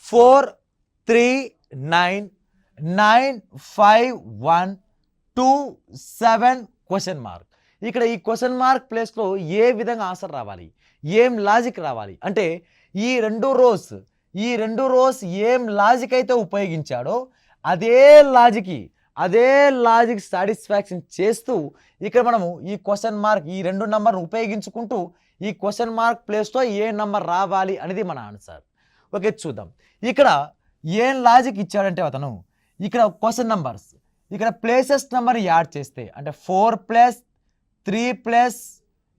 4 3 9 9 5 1 2 7 question mark. ఇక్కడ ఈ question mark ప్లేస్లో ఏ విధంగా ఆన్సర్ రావాలి, ఏం లాజిక్ రావాలి అంటే ఈ రెండు రోస్ ఏం లాజిక్ అయితే ఉపయోగించాడో అదే లాజిక్ సాటిస్ఫాక్షన్ చేస్తూ ఇక్కడ మనము ఈ క్వశ్చన్ మార్క్ ఈ రెండు నంబర్ను ఉపయోగించుకుంటూ ఈ క్వశ్చన్ మార్క్ ప్లేస్లో ఏ నంబర్ రావాలి అనేది మన ఆన్సర్. ఓకే, చూద్దాం. ఇక్కడ ఏం లాజిక్ ఇచ్చాడంటే అతను ఇక్కడ క్వశ్చన్ నంబర్స్ ఇక్కడ ప్లేసెస్ నెంబర్ యాడ్ చేస్తే అంటే 4 + 3 +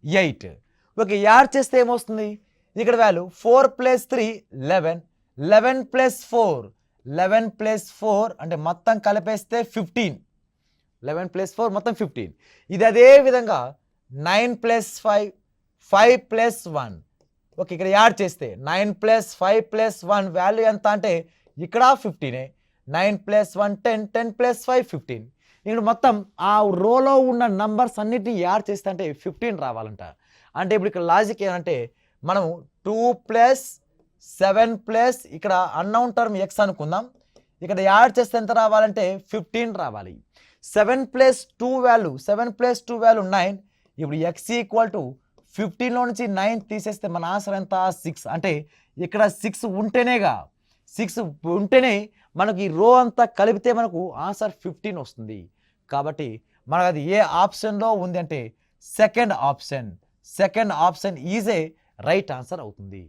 8. ఓకే, యాడ్ చేస్తే ఏమొస్తుంది? ఇక్కడ వాల్యూ 4 + 3 11, 11 + 4 11 + 4 అంటే మొత్తం కలిపేస్తే 15, 11 + 4 మొత్తం 15. ఇది అదే విధంగా 9 + 5 5 + 1. ఓకే, ఇక్కడ యాడ్ చేస్తే 9 + 5 + 1 వాల్యూ ఎంత అంటే ఇక్కడ 15. 9 + 1 10, 10 + 5 15. ఇక్కడ మొత్తం ఆ రోలో ఉన్న నంబర్స్ అన్నిటిని యాడ్ చేస్తే అంటే 15 రావాలంట. అంటే ఇప్పుడు ఇక్కడ లాజిక్ ఏంటంటే మనం 2 + 7 + ఇక్కడ అన్నౌన్ టర్మ్ x అనుకుందాం. ఇక్కడ యాడ్ చేస్తే ఎంత రావాలంటే 15 రావాలి. 7 + 2 వాల్యూ 9. ఇప్పుడు x = 15లో నుంచి 9 తీసేస్తే మన ఆన్సర్ ఎంత? 6. అంటే ఇక్కడ 6 ఉంటేనే మనకి ఈ రో అంతా కలిపితే మనకు ఆన్సర్ 15 వస్తుంది. కాబట్టి మనకు అది ఏ ఆప్షన్లో ఉంది అంటే second option is a right answer అవుతుంది.